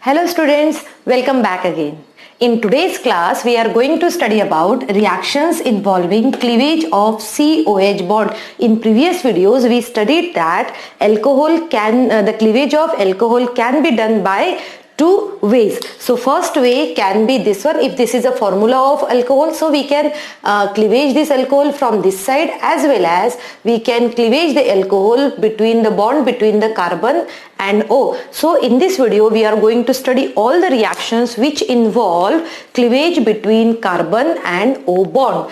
Hello students, welcome back again. In today's class, we are going to study about reactions involving cleavage of COH bond. In previous videos, we studied that the cleavage of alcohol can be done by two ways. So first way can be this one. If this is a formula of alcohol, so we can cleavage this alcohol from this side, as well as we can cleavage the alcohol between the bond between the carbon and O. So in this video we are going to study all the reactions which involve cleavage between carbon and O bond.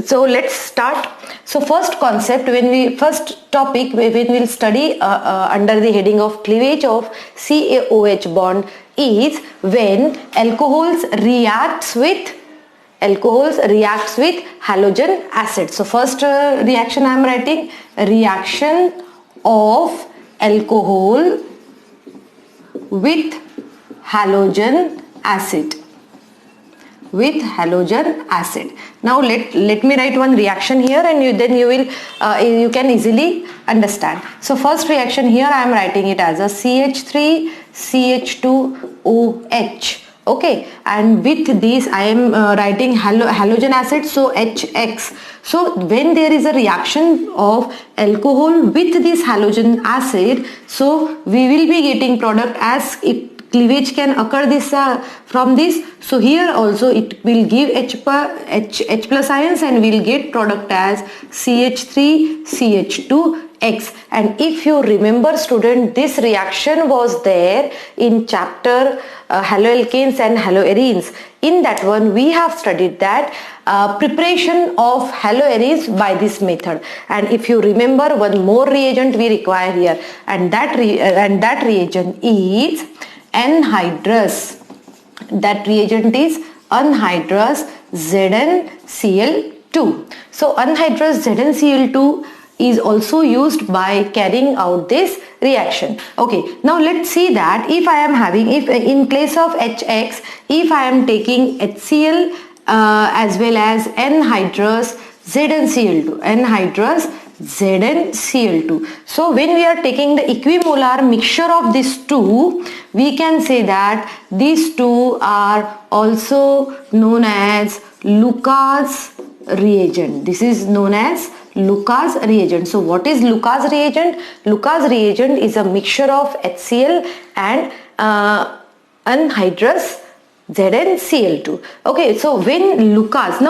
So let's start. So first topic when we'll study under the heading of cleavage of CaOH bond is when alcohols reacts with halogen acid. So first reaction I am writing reaction of alcohol with halogen acid. Now let me write one reaction here, and you can easily understand. So first reaction here I am writing it as a CH3 CH2OH. Okay, and with this I am writing halogen acid, so HX. So when there is a reaction of alcohol with this halogen acid, so we will be getting product as it cleavage can occur from this. So here also it will give H plus ions, and we will get product as CH3 CH2X. And if you remember student, this reaction was there in chapter haloalkanes and haloarenes. In that one we have studied that preparation of haloarenes by this method. And if you remember, one more reagent we require here, and that reagent is anhydrous. That reagent is anhydrous ZnCl2. So anhydrous ZnCl2 is also used by carrying out this reaction. Okay, now let's see that if I am having, if in place of HX, if I am taking HCl as well as anhydrous ZnCl2, So when we are taking the equimolar mixture of these two, we can say that these two are also known as Lucas reagent. This is known as Lucas reagent. So what is Lucas reagent? Lucas reagent is a mixture of HCl and anhydrous ZnCl2. Okay, so when Lucas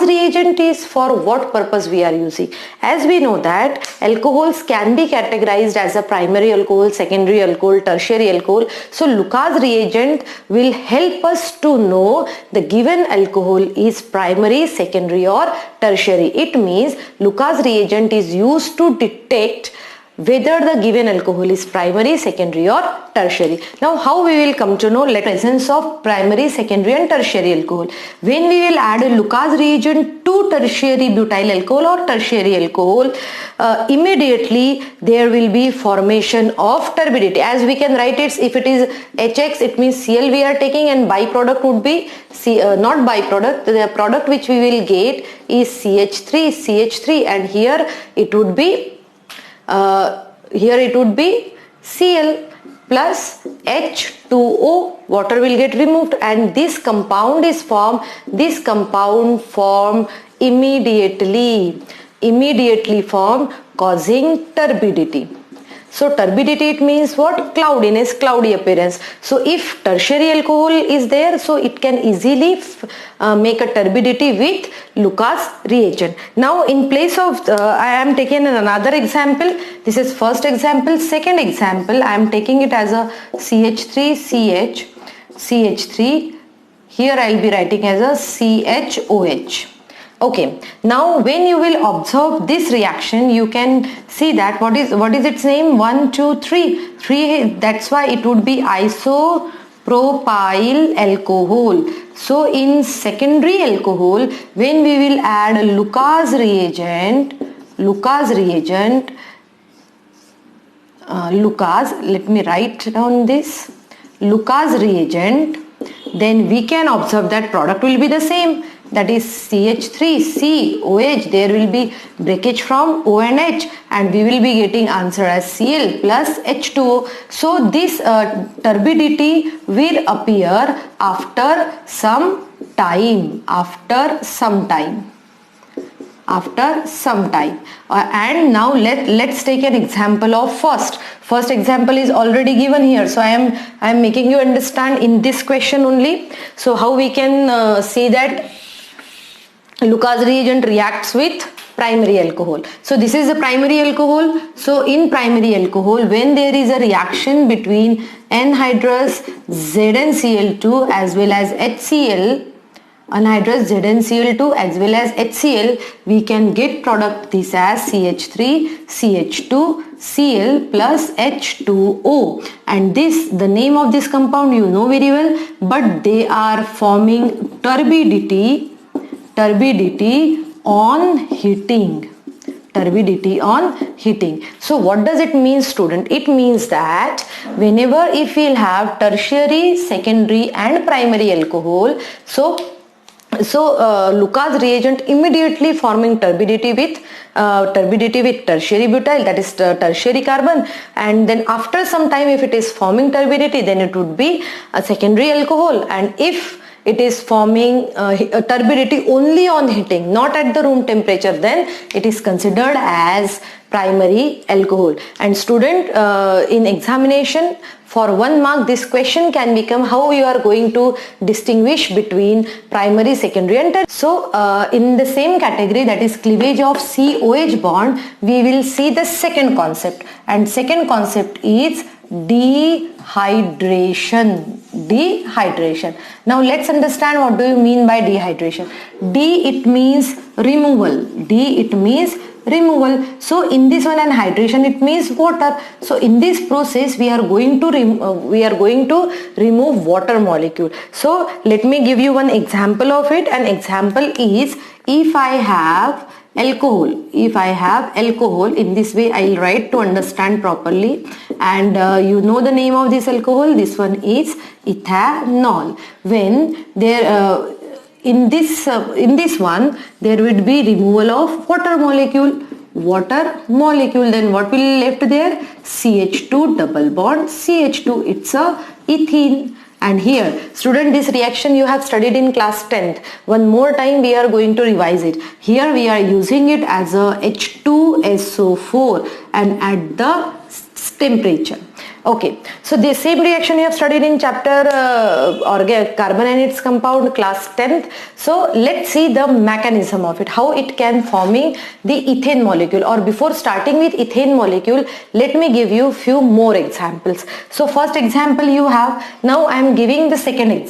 reagent is for what purpose we are using? As we know that alcohols can be categorized as a primary alcohol, secondary alcohol, tertiary alcohol. So Lucas reagent will help us to know the given alcohol is primary, secondary or tertiary. It means Lucas reagent is used to detect whether the given alcohol is primary, secondary or tertiary. Now how we will come to know the presence of primary, secondary and tertiary alcohol? When we will add a Lucas reagent to tertiary butyl alcohol or tertiary alcohol, immediately there will be formation of turbidity. As we can write it, if it is HX, it means Cl we are taking, and byproduct would be not byproduct, the product which we will get is CH3, and here it would be Cl plus H2O, water will get removed, and this compound is formed. This compound formed immediately formed, causing turbidity. So turbidity, it means what? Cloudiness, cloudy appearance. So if tertiary alcohol is there, so it can easily make a turbidity with Lucas reagent. Now in place of I am taking another example. This is first example. Second example, I am taking it as a CH3 CH3. Here I will be writing as a CHOH. Okay, now when you will observe this reaction, you can see that what is its name? 1, 2, 3. 3, that's why it would be isopropyl alcohol. So in secondary alcohol, when we will add a Lucas reagent, let me write down this, Lucas reagent, then we can observe that product will be the same. that is CH3COH, there will be breakage from O and H, and we will be getting answer as Cl plus H2O. So this turbidity will appear after some time, and now let's take an example of first example is already given here, so I am making you understand in this question only. So how we can see that Lucas reagent reacts with primary alcohol. So this is the primary alcohol. So in primary alcohol, when there is a reaction between anhydrous ZnCl2 as well as HCl, anhydrous ZnCl2 as well as HCl, we can get product this as CH3CH2Cl plus H2O, and this, the name of this compound you know very well, but they are forming turbidity on heating. So what does it mean, student? It means that whenever if we'll have tertiary, secondary and primary alcohol, so Lucas reagent immediately forming turbidity with tertiary butyl, that is tertiary carbon, and then after some time if it is forming turbidity, then it would be a secondary alcohol, and if it is forming turbidity only on heating, not at the room temperature, then it is considered as primary alcohol. And student, in examination for 1 mark, this question can become how you are going to distinguish between primary, secondary and tertiary. So in the same category, that is cleavage of COH bond, we will see the second concept, and second concept is dehydration. Now let's understand what do you mean by dehydration. It means removal. So in this one, and hydration, it means water. So in this process we are going to remove water molecule. So let me give you one example of it. An example is, if I have alcohol, in this way I'll write to understand properly, and you know the name of this alcohol. This one is ethanol. When there in this one there would be removal of water molecule, then what will left there? CH2 double bond CH2, it's a ethene. And here, student, this reaction you have studied in class 10th. One more time we are going to revise it. Here we are using it as a H2SO4 and at the temperature. Okay, so the same reaction you have studied in chapter carbon and its compound, class 10th. So let's see the mechanism of it, how it can forming the ethane molecule. Or before starting with ethane molecule, let me give you few more examples. So first example you have, now I am giving the second,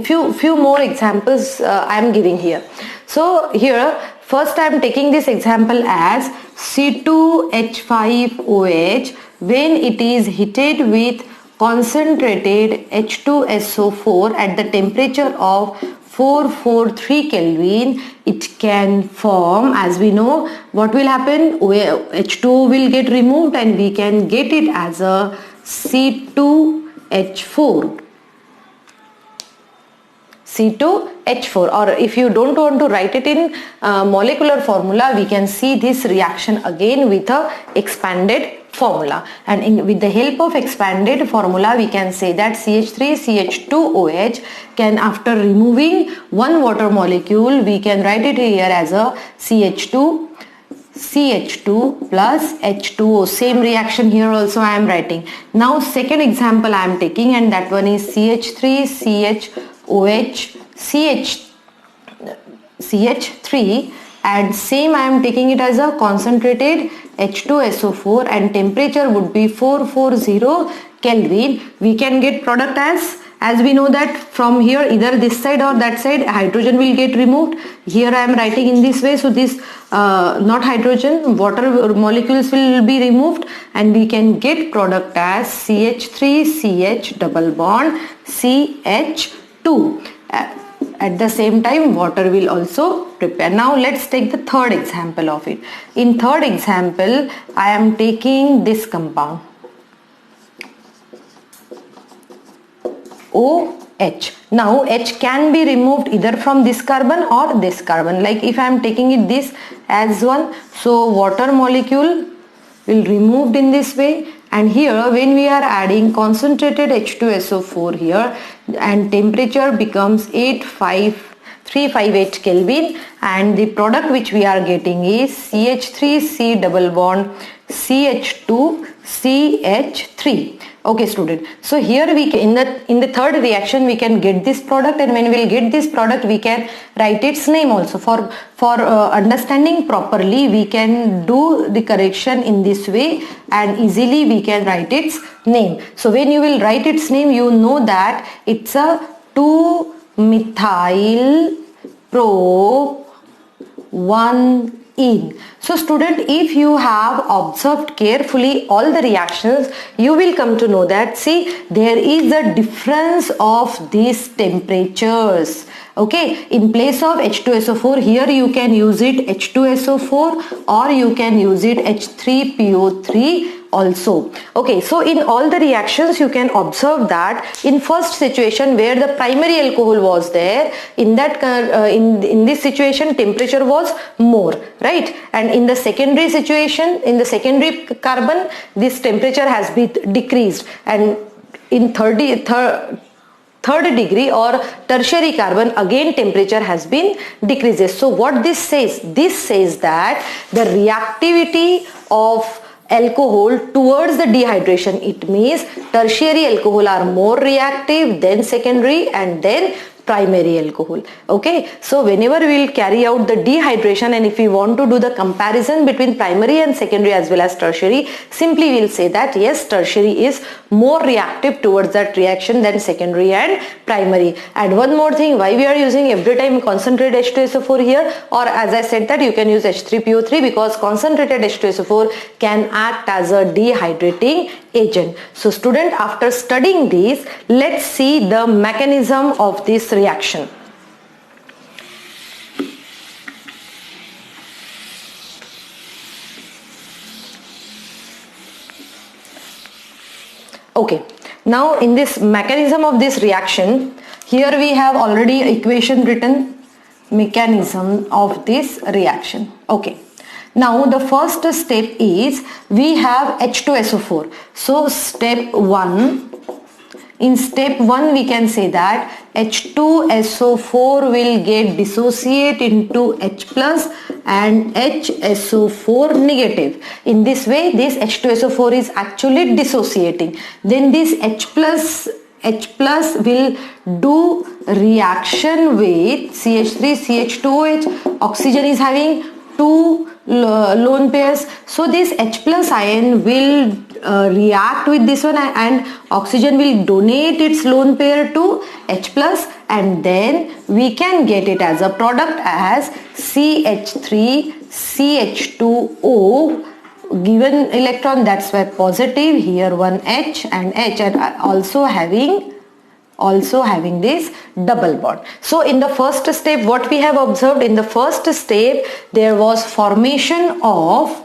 few more examples I am giving here. So here, first I am taking this example as C2H5OH when it is heated with concentrated H2SO4 at the temperature of 443 Kelvin, it can form, as we know, what will happen? H2O will get removed and we can get it as a C2H4. Or if you don't want to write it in molecular formula, we can see this reaction again with a expanded formula, and with the help of expanded formula we can say that CH3CH2OH can, after removing one water molecule, we can write it here as a CH2 plus H2O. Same reaction here also I am writing. Now second example I am taking, and that one is CH3CHOH CH3, and same I am taking it as a concentrated H2SO4 and temperature would be 440 Kelvin. We can get product as we know that from here either this side or that side hydrogen will get removed. Here I am writing in this way, so this not hydrogen, water molecules will be removed and we can get product as CH3CH double bond CH2. At the same time water will also prepare. Now let's take the third example of it. In third example I am taking this compound H. Now H can be removed either from this carbon or this carbon. Like if I am taking it this as one, so water molecule will removed in this way, and here when we are adding concentrated H2SO4 here, and temperature becomes 358 Kelvin, and the product which we are getting is CH3C double bond CH2 CH3. Okay student, so here we can, in the third reaction we can get this product, and when we will get this product we can write its name also. For understanding properly we can do the correction in this way, and easily we can write its name. So when you will write its name, you know that it's a 2-methyl prop 1-ene. So student, if you have observed carefully all the reactions, you will come to know that, see, there is a difference of these temperatures. Okay, in place of H2SO4, here you can use it H2SO4, or you can use it H3PO3 also. Okay, so in all the reactions you can observe that in first situation where the primary alcohol was there, in that in this situation temperature was more, right? And in the secondary situation, in the secondary carbon, this temperature has been decreased, and in third degree or tertiary carbon, again temperature has been decreases. So what this says? This says that the reactivity of alcohol towards the dehydration, it means tertiary alcohol are more reactive than secondary and then primary alcohol. Okay, so whenever we will carry out the dehydration, and if we want to do the comparison between primary and secondary as well as tertiary, simply we will say that yes, tertiary is more reactive towards that reaction than secondary and primary. And one more thing, why we are using every time concentrated H2SO4 here, or as I said that you can use H3PO3, because concentrated H2SO4 can act as a dehydrating agent. So student, after studying this, let's see the mechanism of this reaction. Okay, now in this mechanism of this reaction, here we have already equation written, mechanism of this reaction. Okay, now the first step is we have H2SO4. So step 1, in step 1 we can say that H2SO4 will get dissociate into H plus and HSO4 negative. In this way this H2SO4 is actually dissociating. Then this H plus will do reaction with CH3 CH2OH. Oxygen is having 2 lone pairs, so this H plus ion will react with this one, and oxygen will donate its lone pair to H plus, and then we can get it as a product as CH3 CH2O, given electron, that's why positive, here one H, and also having this double bond. So in the first step, what we have observed, in the first step there was formation of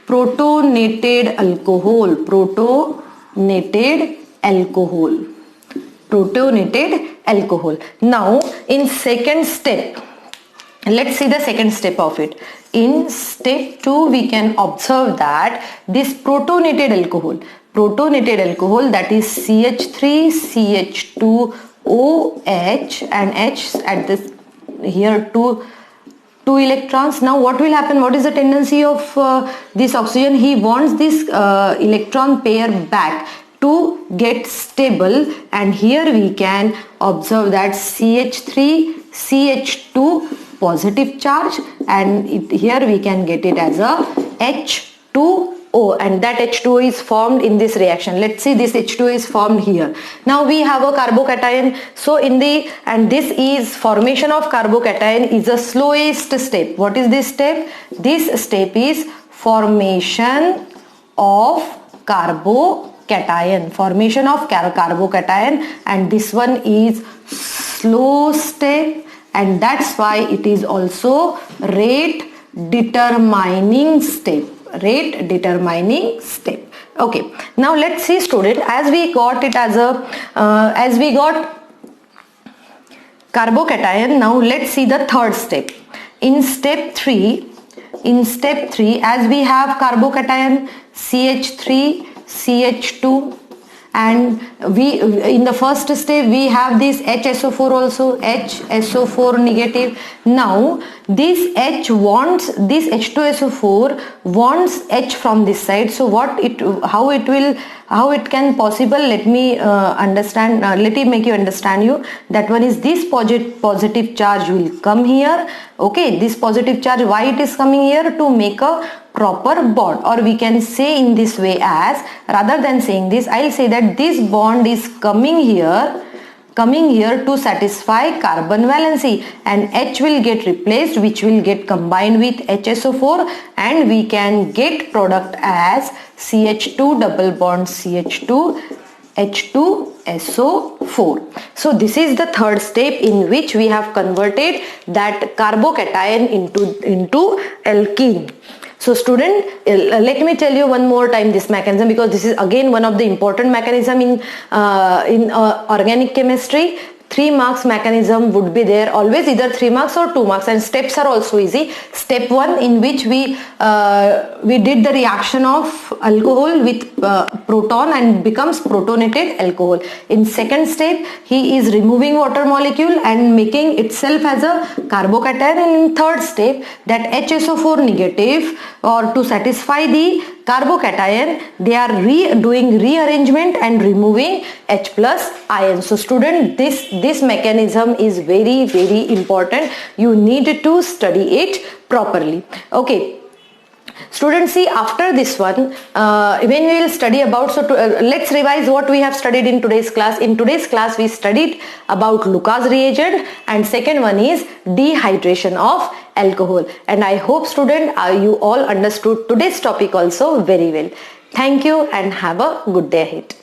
protonated alcohol. Now in second step, let's see the second step of it. In step 2 we can observe that this protonated alcohol, that is CH3 CH2OH and H at this here two electrons. Now what will happen? What is the tendency of this oxygen? He wants this electron pair back to get stable, and here we can observe that CH3 CH2 positive charge, and here we can get it as a H2O, and that H2O is formed in this reaction. Let's see, this H2O is formed here. Now we have a carbocation. So and this is formation of carbocation is the slowest step. What is this step? This step is formation of carbocation, and this one is slow step, and that's why it is also rate determining step. Okay, now let's see student, as we got it as a, as we got carbocation, now let's see the third step. In step 3, as we have carbocation CH3, CH2, and we, in the first step we have this HSO4 also, HSO4 negative. Now this H wants, this H2SO4 wants H from this side. So what it, how it will, how it can possible, let me understand, let me make you understand you. That one is this positive charge will come here. Okay, this positive charge, why it is coming here? To make a proper bond, or we can say in this way as, rather than saying this, I'll say that this bond is coming here to satisfy carbon valency, and H will get replaced, which will get combined with HSO4, and we can get product as CH2 double bond CH2 H2SO4. So this is the third step in which we have converted that carbocation into alkene. So student, let me tell you one more time this mechanism, because this is again one of the important mechanism in organic chemistry. 3 marks mechanism would be there always, either 3 marks or 2 marks, and steps are also easy. Step 1, in which we did the reaction of alcohol with proton and becomes protonated alcohol. In second step, he is removing water molecule and making itself as a carbocation, and in third step, that HSO4 negative, or to satisfy the carbocation, they are doing rearrangement and removing H plus ion. So student, this mechanism is very, very important. You need to study it properly. Okay. Students, see, after this one, when we will study about, so let's revise what we have studied in today's class. In today's class, we studied about Lucas reagent, and second one is dehydration of alcohol. And I hope student, you all understood today's topic also very well. Thank you and have a good day ahead.